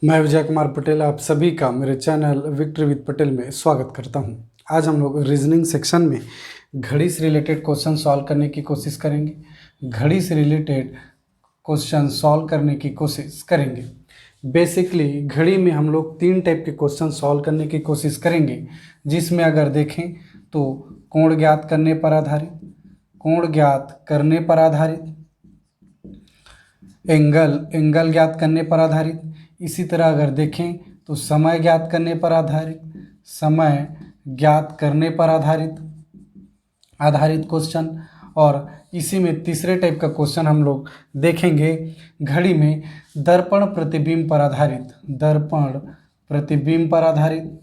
मैं विजय कुमार पटेल आप सभी का मेरे चैनल विक्ट्री विद पटेल में स्वागत करता हूं। आज हम लोग रीजनिंग सेक्शन में घड़ी से रिलेटेड क्वेश्चन सॉल्व करने की कोशिश करेंगे। घड़ी से रिलेटेड क्वेश्चन सॉल्व करने की कोशिश करेंगे। बेसिकली घड़ी में हम लोग 3 टाइप के क्वेश्चन सॉल्व करने की कोशिश करेंगे, जिसमें अगर देखें तो कोण ज्ञात करने पर आधारित, कोण ज्ञात करने पर आधारित, एंगल ज्ञात करने पर आधारित, इसी तरह अगर देखें तो समय ज्ञात करने पर आधारित, समय ज्ञात करने पर आधारित क्वेश्चन। और इसी में तीसरे टाइप का क्वेश्चन हम लोग देखेंगे घड़ी में दर्पण प्रतिबिंब पर आधारित, दर्पण प्रतिबिंब पर आधारित,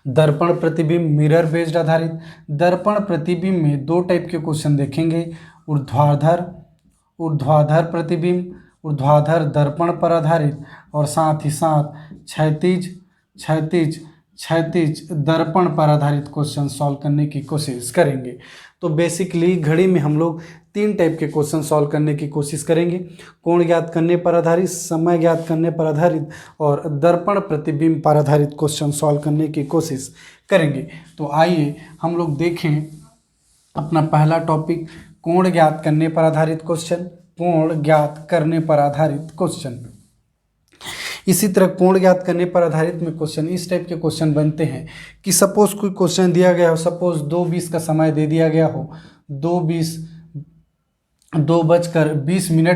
दर्पण प्रतिबिंब मिरर बेस्ड आधारित। दर्पण प्रतिबिंब में 2 टाइप के क्वेश्चन देखेंगे, ऊर्ध्वाधर प्रतिबिंब, ऊर्ध्वाधर दर्पण पर आधारित, और साथ ही साथ क्षैतिज दर्पण पर आधारित क्वेश्चन सॉल्व करने की कोशिश करेंगे। तो बेसिकली घड़ी में हम लोग 3 टाइप के क्वेश्चन सॉल्व करने की कोशिश करेंगे, कोण ज्ञात करने पर आधारित, समय ज्ञात करने पर आधारित और दर्पण प्रतिबिंब पर आधारित क्वेश्चन सॉल्व करने की कोशिश करेंगे। तो आइए हम लोग देखें अपना पहला टॉपिक, कोण ज्ञात करने पर आधारित क्वेश्चन, कोण ज्ञात करने पर आधारित क्वेश्चन। इसी तरह कोण ज्ञात करने पर आधारित में क्वेश्चन इस टाइप के क्वेश्चन बनते हैं कि सपोज कोई क्वेश्चन दिया गया हो, सपोज 2:20 का समय दे दिया गया हो, 2:20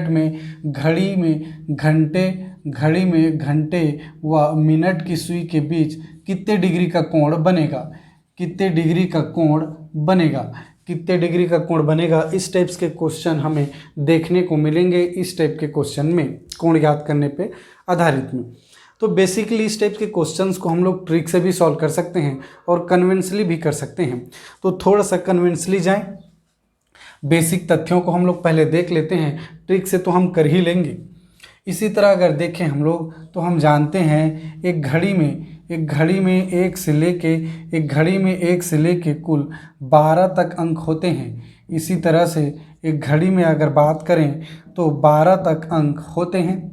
में घड़ी में घंटे व मिनट की सुई के बीच कितने डिग्री का कोण बनेगा, कितने डिग्री का कोण बनेगा, कितने डिग्री का कोण बनेगा। इस टाइप्स के क्वेश्चन हमें देखने को मिलेंगे इस टाइप के क्वेश्चन में, कोण ज्ञात करने पे आधारित में। तो बेसिकली इस टाइप के क्वेश्चंस को हम लोग ट्रिक से भी सॉल्व कर सकते हैं और कन्वेंशनली भी कर सकते हैं। तो थोड़ा सा कन्वेंशनली जाएं, बेसिक तथ्यों को हम लोग पहले देख लेते हैं, ट्रिक से तो हम कर ही लेंगे। इसी तरह अगर देखें हम लोग तो हम जानते हैं एक घड़ी में एक से लेके कुल 12 तक अंक होते हैं। इसी तरह से एक घड़ी में अगर बात करें तो 12 तक अंक होते हैं,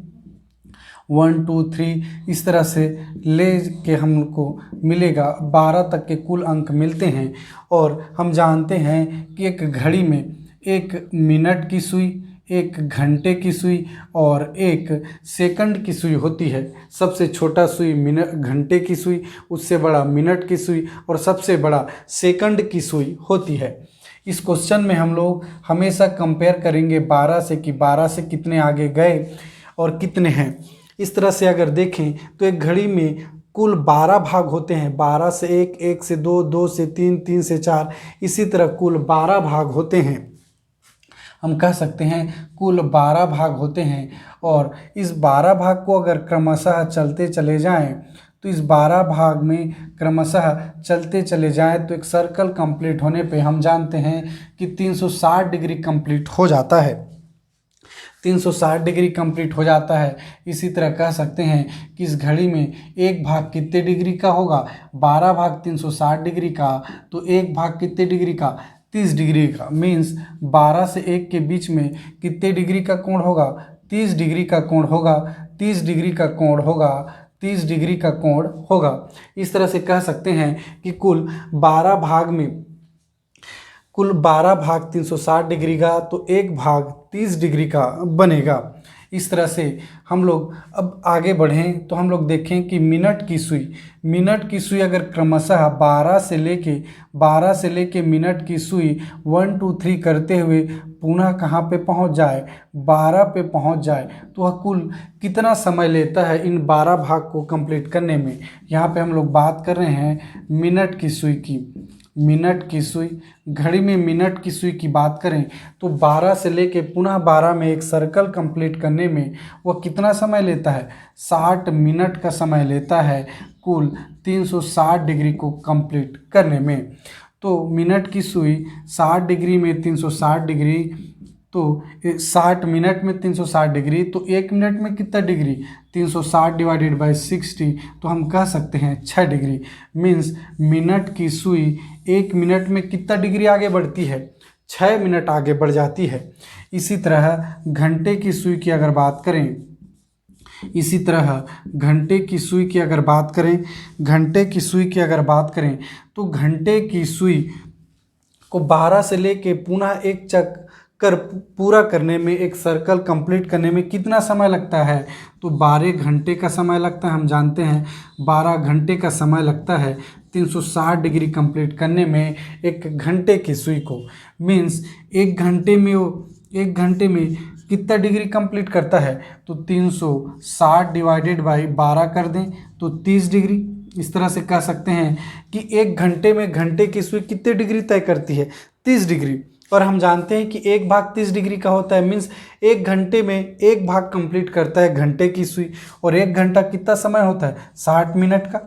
1 2 3 इस तरह से ले के हमको मिलेगा 12 तक के कुल अंक मिलते हैं। और हम जानते हैं कि एक घड़ी में 1 मिनट की सुई, 1 घंटे की सुई और 1 सेकंड की सुई होती है। सबसे छोटा सुई घंटे की सुई, उससे बड़ा मिनट की सुई और सबसे बड़ा सेकंड की सुई होती है। इस क्वेश्चन में हम लोग हमेशा कंपेयर करेंगे 12 से कि 12 से कितने आगे गए और कितने हैं। इस तरह से अगर देखें तो एक घड़ी में कुल 12 भाग होते हैं, 12 से 1, 1 से 2, 2 से 3, 3 से 4, इसी तरह कुल 12 भाग होते हैं। हम कह सकते हैं कुल 12 भाग होते हैं और इस 12 भाग को अगर क्रमशः चलते चले जाएं तो इस 12 भाग में क्रमशः चलते चले जाएं तो एक सर्कल कंप्लीट होने पे हम जानते हैं कि 360 डिग्री कंप्लीट हो जाता है, 360 डिग्री कंप्लीट हो जाता है। इसी तरह कह सकते हैं कि इस घड़ी में एक भाग कितने डिग्री का होगा, 12 भाग 360 डिग्री का, तो एक भाग कितने डिग्री का, 30 डिग्री का। मीन्स 12 से 1 के बीच में कितने डिग्री का कोण होगा, 30 डिग्री का कोण होगा, 30 डिग्री का कोण होगा, 30 डिग्री का कोण होगा। इस तरह से कह सकते हैं कि कुल 12 भाग 360 डिग्री का, तो एक भाग 30 डिग्री का बनेगा। इस तरह से हम लोग अब आगे बढ़ें तो हम लोग देखें कि मिनट की सुई अगर क्रमशः 12 से लेके मिनट की सुई 1 2 3 करते हुए पुनः कहाँ पे पहुंच जाए, 12 पे पहुंच जाए, तो वह कुल कितना समय लेता है इन 12 भाग को कंप्लीट करने में। यहाँ पे हम लोग बात कर रहे हैं मिनट की सुई की, मिनट की सुई। घड़ी में मिनट की सुई की बात करें तो 12 से लेके पुनः 12 में एक सर्कल कंप्लीट करने में वह कितना समय लेता है, 60 मिनट का समय लेता है कुल 360 डिग्री को कंप्लीट करने में। तो मिनट की सुई 60 डिग्री में 360 डिग्री, तो 60 मिनट में 360 डिग्री, तो 1 मिनट में कितना डिग्री, 360 डिवाइडेड बाई 60, तो हम कह सकते हैं 6 डिग्री। मीन्स मिनट की सुई 1 मिनट में कितना डिग्री आगे बढ़ती है, 6 मिनट आगे बढ़ जाती है। इसी तरह घंटे की सुई की अगर बात करें इसी तरह घंटे की सुई की अगर बात करें, घंटे की सुई की अगर बात करें तो घंटे की सुई को 12 से लेके पुनः एक चक्कर पूरा करने में, एक सर्कल कंप्लीट करने में कितना समय लगता है? तो 12 घंटे का समय लगता है। हम जानते हैं 12 घंटे का समय लगता है 360 डिग्री कंप्लीट करने में एक घंटे की सुई को। मीन्स एक घंटे में कितना डिग्री कंप्लीट करता है? तो 360 डिवाइडेड बाई 12 कर दें तो 30 डिग्री। इस तरह से कह सकते हैं कि एक घंटे में घंटे की सुई कितने डिग्री तय करती है? 30 डिग्री। और हम जानते हैं कि एक भाग 30 डिग्री का होता है। मीन्स एक घंटे में एक भाग कंप्लीट करता है घंटे की सुई। और एक घंटा कितना समय होता है? 60 मिनट का।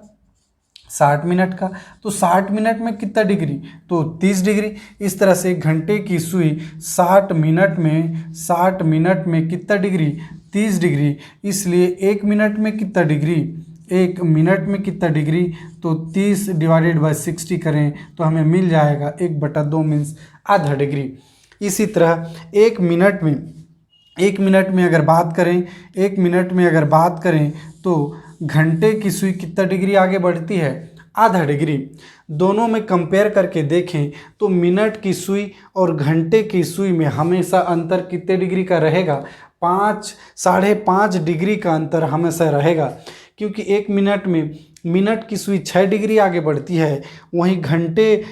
60 मिनट का, तो 60 मिनट में कितना डिग्री? तो 30 डिग्री। इस तरह से घंटे की सुई 60 मिनट में कितना डिग्री? 30 डिग्री। इसलिए एक मिनट में कितना डिग्री? एक मिनट में कितना डिग्री? तो 30 डिवाइडेड बाई 60 करें तो हमें मिल जाएगा 1/2 मीन्स आधा डिग्री। इसी तरह एक मिनट में अगर बात करें तो घंटे की सुई कितना डिग्री आगे बढ़ती है? आधा डिग्री। दोनों में कंपेयर करके देखें तो मिनट की सुई और घंटे की सुई में हमेशा अंतर कितने डिग्री का रहेगा? 5.5 डिग्री का अंतर हमेशा रहेगा। क्योंकि एक मिनट में मिनट की सुई 6 डिग्री आगे बढ़ती है, वहीं घंटे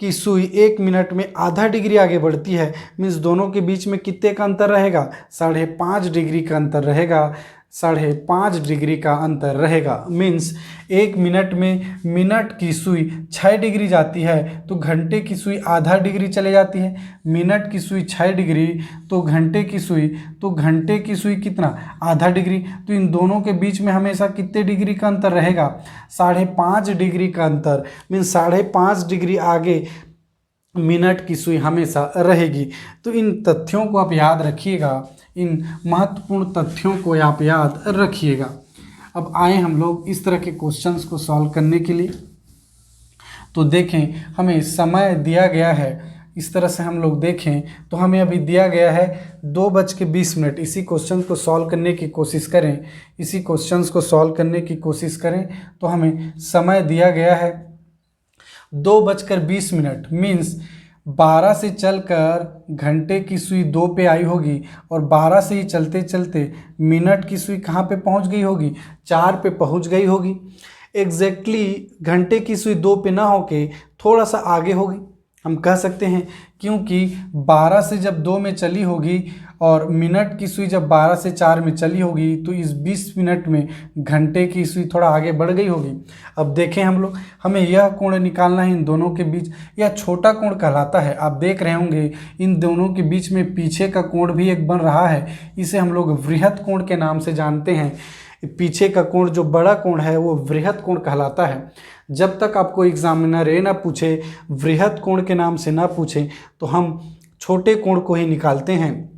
की सुई एक मिनट में आधा डिग्री आगे बढ़ती है। मीन्स दोनों के बीच में कितने का अंतर रहेगा? 5.5 डिग्री का अंतर रहेगा। 5.5 डिग्री का अंतर रहेगा। मीन्स एक मिनट में मिनट की सुई 6 डिग्री जाती है तो घंटे की सुई आधा डिग्री चले जाती है। मिनट की सुई 6 डिग्री तो घंटे की सुई कितना? आधा डिग्री। तो इन दोनों के बीच में हमेशा कितने डिग्री का अंतर रहेगा? 5.5 डिग्री का अंतर। मीन्स 5.5 डिग्री आगे मिनट की सुई हमेशा रहेगी। तो इन तथ्यों को आप याद रखिएगा, इन महत्वपूर्ण तथ्यों को आप याद रखिएगा। अब आए हम लोग इस तरह के क्वेश्चंस को सॉल्व करने के लिए। तो देखें, हमें समय दिया गया है। इस तरह से हम लोग देखें तो हमें अभी दिया गया है 2:20। इसी क्वेश्चन को सॉल्व करने की कोशिश करें तो हमें समय दिया गया है 2:20। मीन्स 12 से चलकर घंटे की सुई 2 पे आई होगी और 12 से ही चलते चलते मिनट की सुई कहाँ पे पहुँच गई होगी? 4 पे पहुँच गई होगी। एग्जैक्टली घंटे की सुई 2 पे ना होके थोड़ा सा आगे होगी, हम कह सकते हैं। क्योंकि 12 से जब 2 में चली होगी और मिनट की सुई जब 12 से 4 में चली होगी तो इस 20 मिनट में घंटे की सुई थोड़ा आगे बढ़ गई होगी। अब देखें हम लोग, हमें यह कोण निकालना है इन दोनों के बीच। यह छोटा कोण कहलाता है। आप देख रहे होंगे इन दोनों के बीच में पीछे का कोण भी एक बन रहा है। इसे हम लोग वृहत कोण के नाम से जानते हैं। पीछे का कोण जो बड़ा कोण है वो वृहत कोण कहलाता है। जब तक आपको एग्जामिनर ये ना पूछे, वृहत कोण के नाम से ना पूछे, तो हम छोटे कोण को ही निकालते हैं।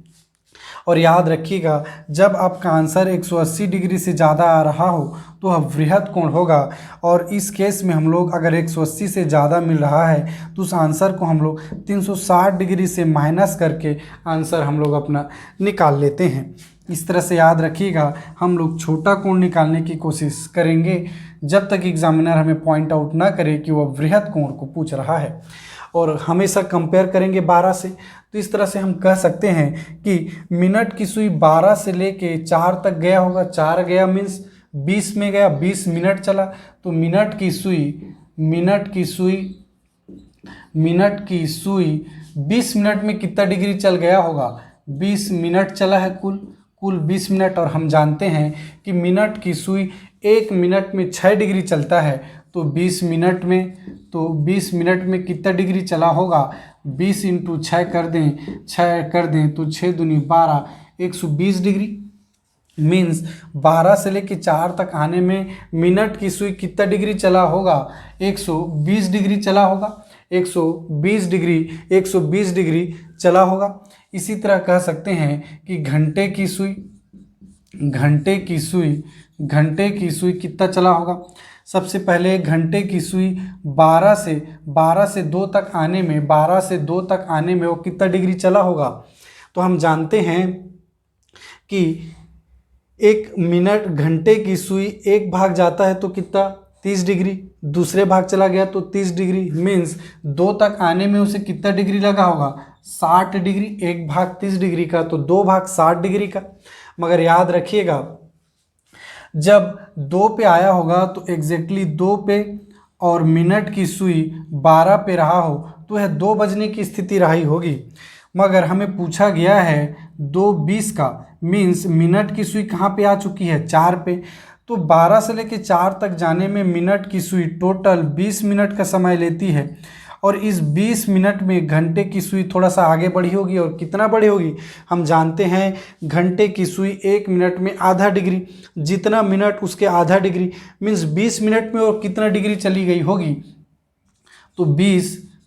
और याद रखिएगा, जब आपका आंसर 180 डिग्री से ज़्यादा आ रहा हो तो वह वृहत कोण होगा। और इस केस में हम लोग अगर 180 से ज़्यादा मिल रहा है तो उस आंसर को हम लोग 360 डिग्री से माइनस करके आंसर हम लोग अपना निकाल लेते हैं। इस तरह से याद रखिएगा, हम लोग छोटा कोण निकालने की कोशिश करेंगे जब तक एग्जामिनर हमें पॉइंट आउट ना करे कि वह वृहत कोण को पूछ रहा है। और हमेशा कंपेयर करेंगे 12 से। तो इस तरह से हम कह सकते हैं कि मिनट की सुई 12 से लेके 4 तक गया होगा। 4 गया मीन्स 20 में गया, 20 मिनट चला। तो मिनट की सुई 20 मिनट में कितना डिग्री चल गया होगा? 20 मिनट चला है कुल 20 मिनट। और हम जानते हैं कि मिनट की सुई 1 मिनट में 6 डिग्री चलता है। तो 20 मिनट में कितना डिग्री चला होगा? 20 × 6 कर दें तो 6 दूनी 12, 120 डिग्री। मीन्स 12 से लेके 4 तक आने में मिनट की सुई कितना डिग्री चला होगा? 120 डिग्री चला होगा। 120 डिग्री चला होगा। इसी तरह कह सकते हैं कि घंटे की सुई कितना चला होगा? सबसे पहले घंटे की सुई 12 से 2 तक आने में वो कितना डिग्री चला होगा? तो हम जानते हैं कि एक मिनट घंटे की सुई एक भाग जाता है तो कितना 30 डिग्री, दूसरे भाग चला गया तो 30 डिग्री, मीन्स 2 तक आने में उसे कितना डिग्री लगा होगा 60 डिग्री। एक भाग 30 डिग्री का तो 2 भाग 60 डिग्री का। मगर याद रखिएगा जब 2 पे आया होगा तो एग्जैक्टली 2 पे और मिनट की सुई 12 पे रहा हो तो यह 2 बजने की स्थिति रही होगी। मगर हमें पूछा गया है 2:20 का, मीन्स मिनट की सुई कहाँ पे आ चुकी है 4 पे, तो 12 से लेके 4 तक जाने में मिनट की सुई टोटल 20 मिनट का समय लेती है। और इस 20 मिनट में घंटे की सुई थोड़ा सा आगे बढ़ी होगी। और कितना बढ़ी होगी हम जानते हैं, घंटे की सुई 1 मिनट में आधा डिग्री, जितना मिनट उसके आधा डिग्री, मीन्स 20 मिनट में और कितना डिग्री चली गई होगी, तो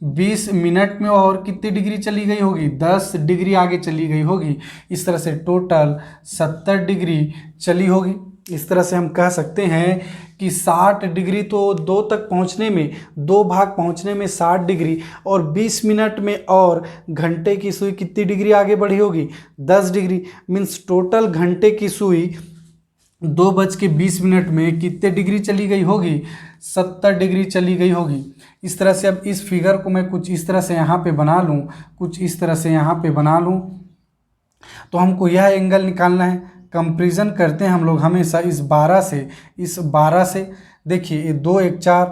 20 मिनट में और कितनी डिग्री चली गई होगी 10 डिग्री आगे चली गई होगी। इस तरह से टोटल 70 डिग्री चली होगी। इस तरह से हम कह सकते हैं कि 60 डिग्री तो 2 तक पहुंचने में, 2 भाग पहुंचने में 60 डिग्री, और 20 मिनट में और घंटे की सुई कितनी डिग्री आगे बढ़ी होगी 10 डिग्री, मीन्स टोटल घंटे की सुई 2:20 में कितने डिग्री चली गई होगी 70 डिग्री चली गई होगी। इस तरह से अब इस फिगर को मैं कुछ इस तरह से यहाँ पे बना लूँ, कुछ इस तरह से यहाँ पे बना लूँ, तो हमको यह एंगल निकालना है। कंपैरिजन करते हैं हम लोग हमेशा इस 12 से देखिए ये 2 1 4,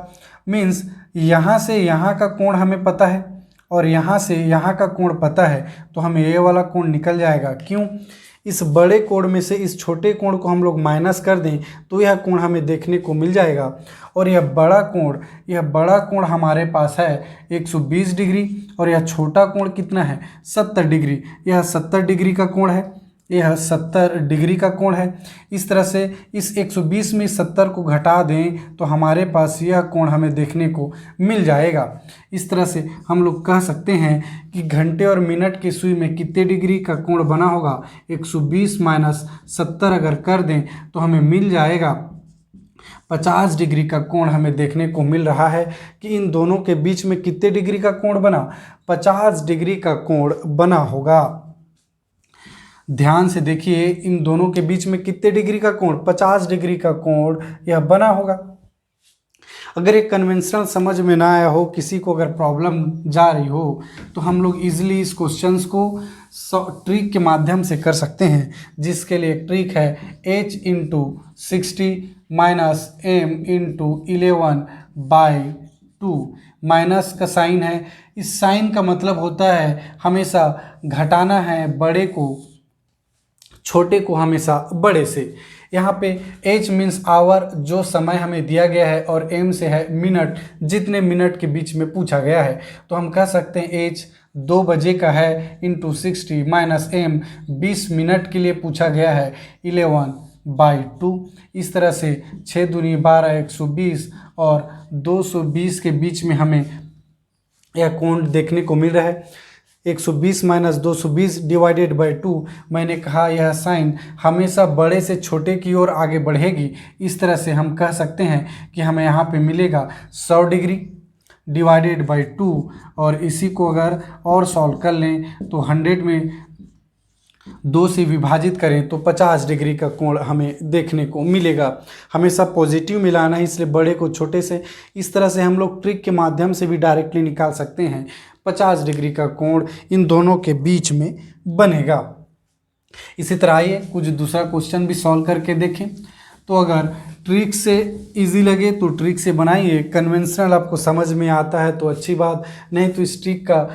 मीन्स यहाँ से यहाँ का कोण हमें पता है और यहाँ से यहाँ का कोण पता है, तो हमें ये वाला कोण निकल जाएगा। क्यों? इस बड़े कोण में से इस छोटे कोण को हम लोग माइनस कर दें तो यह कोण हमें देखने को मिल जाएगा। और यह बड़ा कोण हमारे पास है 120 डिग्री, और यह छोटा कोण कितना है 70 डिग्री। यह 70 डिग्री का कोण है, यह 70 डिग्री का कोण है। इस तरह से इस 120 में 70 को घटा दें तो हमारे पास यह कोण हमें देखने को मिल जाएगा। इस तरह से हम लोग कह सकते हैं कि घंटे और मिनट की सुई में कितने डिग्री का कोण बना होगा 120 माइनस 70 अगर कर दें तो हमें मिल जाएगा 50 डिग्री का कोण हमें देखने को मिल रहा है कि इन दोनों के बीच में कितने डिग्री का कोण बना 50 डिग्री का कोण बना होगा। ध्यान से देखिए इन दोनों के बीच में कितने डिग्री का कोण 50 डिग्री का कोण यह बना होगा। अगर एक कन्वेंशनल समझ में ना आया हो, किसी को अगर प्रॉब्लम जा रही हो, तो हम लोग इजीली इस क्वेश्चंस को ट्रिक के माध्यम से कर सकते हैं, जिसके लिए एक ट्रिक है h × 60 माइनस m × 11/2। माइनस का साइन है, इस साइन का मतलब होता है हमेशा घटाना है बड़े को छोटे को हमेशा बड़े से। यहाँ पे h मीन्स आवर जो समय हमें दिया गया है, और m से है मिनट, जितने मिनट के बीच में पूछा गया है। तो हम कह सकते हैं h 2 बजे का है × 60 माइनस m 20 मिनट के लिए पूछा गया है 11/2। इस तरह से 6 दूनी 12 120 और 220 के बीच में हमें यह कोण देखने को मिल रहा है। 120 माइनस 220 डिवाइडेड बाई 2। मैंने कहा यह साइन हमेशा बड़े से छोटे की ओर आगे बढ़ेगी। इस तरह से हम कह सकते हैं कि हमें यहाँ पे मिलेगा 100 डिग्री डिवाइडेड बाई 2, और इसी को अगर और सॉल्व कर लें तो 100 में 2 से विभाजित करें तो 50 डिग्री का कोण हमें देखने को मिलेगा। हमेशा पॉजिटिव मिलाना है, इसलिए बड़े को छोटे से। इस तरह से हम लोग ट्रिक के माध्यम से भी डायरेक्टली निकाल सकते हैं 50 डिग्री का कोण इन दोनों के बीच में बनेगा। इसी तरह आइए कुछ दूसरा क्वेश्चन भी सॉल्व करके देखें। तो अगर ट्रिक से इजी लगे तो ट्रिक से बनाइए, कन्वेंशनल आपको समझ में आता है तो अच्छी बात, नहीं तो इस ट्रिक का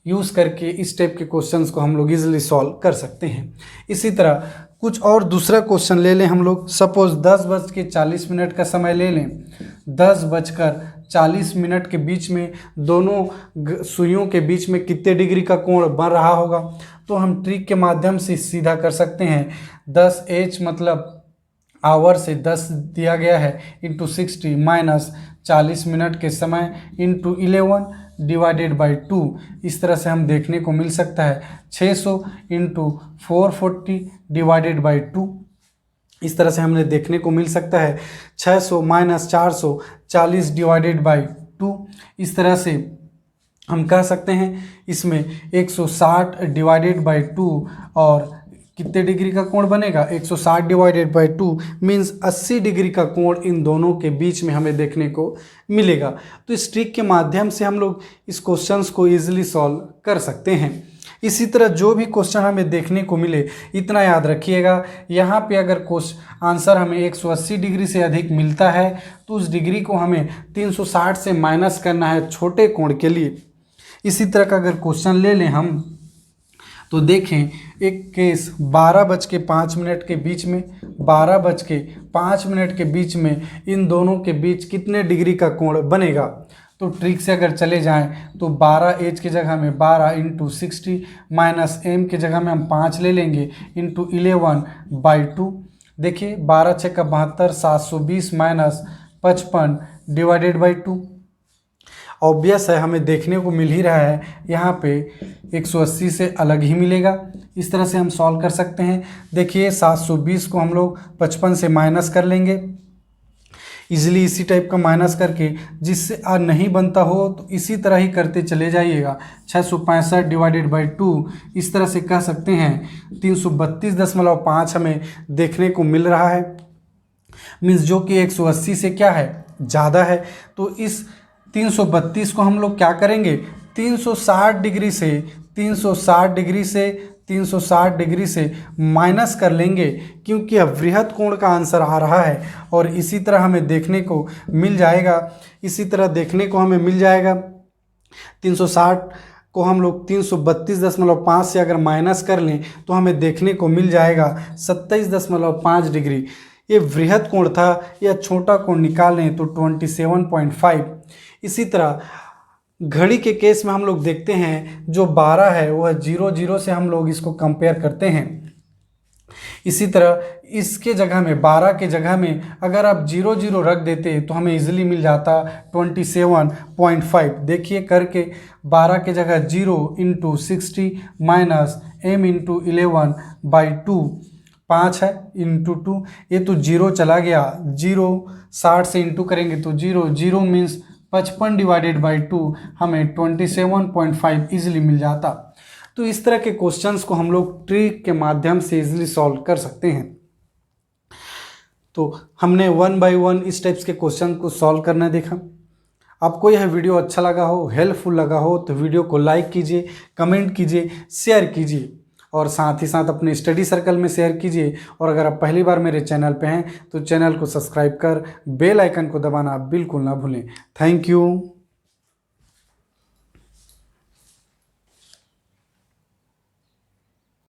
यूज़ करके इस टाइप के क्वेश्चंस को हम लोग इजीली सॉल्व कर सकते हैं। इसी तरह कुछ और दूसरा क्वेश्चन ले लें हम लोग। सपोज 10:40 का समय ले लें। 10:40 के बीच में दोनों सुइयों के बीच में कितने डिग्री का कोण बन रहा होगा, तो हम ट्रिक के माध्यम से सीधा कर सकते हैं। 10h मतलब आवर से 10 दिया गया है × 60 माइनस 40 मिनट के समय × 11 डिवाइडेड बाई 2। इस तरह से हम देखने को मिल सकता है 600 × 440 डिवाइडेड बाई 2। इस तरह से हमने देखने को मिल सकता है 600 माइनस 440 डिवाइडेड बाई 2। इस तरह से हम कह सकते हैं इसमें 160 डिवाइडेड बाई 2 और कितने डिग्री का कोण बनेगा, 160 डिवाइडेड बाई 2 मीन्स 80 डिग्री का कोण इन दोनों के बीच में हमें देखने को मिलेगा। तो इस ट्रिक के माध्यम से हम लोग इस क्वेश्चंस को इजीली सॉल्व कर सकते हैं। इसी तरह जो भी क्वेश्चन हमें देखने को मिले इतना याद रखिएगा, यहाँ पे अगर आंसर हमें 180 डिग्री से अधिक मिलता है तो उस डिग्री को हमें 360 से माइनस करना है छोटे कोण के लिए। इसी तरह का अगर क्वेश्चन ले लें हम तो देखें एक केस 12:05 के बीच में 12:05 के बीच में इन दोनों के बीच कितने डिग्री का कोण बनेगा। तो ट्रिक से अगर चले जाएं तो 12 एच की जगह में 12 इंटू 60 माइनस एम की जगह में हम 5 ले लेंगे इंटू 11/2। देखिए 12 × 6 = 72, 720 माइनस 55 डिवाइडेड बाई 2। ऑब्वियस है हमें देखने को मिल ही रहा है यहाँ पे 180 से अलग ही मिलेगा। इस तरह से हम सॉल्व कर सकते हैं। देखिए 720 को हम लोग 55 से माइनस कर लेंगे इजीली, इसी टाइप का माइनस करके, जिससे नहीं बनता हो तो इसी तरह ही करते चले जाइएगा। 665 डिवाइडेड बाई 2 इस तरह से कह सकते हैं। 332.5 हमें देखने को मिल रहा है मीन्स जो कि 180 से क्या है, ज़्यादा है। तो इस 332 को हम लोग क्या करेंगे, 360 डिग्री से माइनस कर लेंगे क्योंकि अब वृहद कोण का आंसर आ रहा है। और इसी तरह हमें देखने को मिल जाएगा 360 को हम लोग 332.5 से अगर माइनस कर लें तो हमें देखने को मिल जाएगा 27.5 डिग्री। ये वृहद कोण था, या छोटा कोण निकालें तो 27.5। इसी तरह घड़ी के केस में हम लोग देखते हैं जो 12 है वह 0 से हम लोग इसको कंपेयर करते हैं। इसी तरह इसके जगह में 12 के जगह में अगर आप 0 रख देते तो हमें इजीली मिल जाता 27.5। देखिए करके 12 के जगह 0 इंटू 60 माइनस m इंटू 11/2 5 है इंटू 2, ये तो 0 चला गया, 0 60 से इंटू करेंगे तो 0 मीन्स 55 डिवाइडेड बाई 2 हमें 27.5 ईजिली मिल जाता। तो इस तरह के क्वेश्चंस को हम लोग ट्रिक के माध्यम से इजीली सॉल्व कर सकते हैं। तो हमने 1 बाय 1 इस टाइप्स के क्वेश्चन को सॉल्व करना देखा। आपको यह वीडियो अच्छा लगा हो, हेल्पफुल लगा हो तो वीडियो को लाइक कीजिए, कमेंट कीजिए, शेयर कीजिए और साथ ही साथ अपने स्टडी सर्कल में शेयर कीजिए। और अगर आप पहली बार मेरे चैनल पे हैं तो चैनल को सब्सक्राइब कर बेल आइकन को दबाना बिल्कुल ना भूलें। Thank you.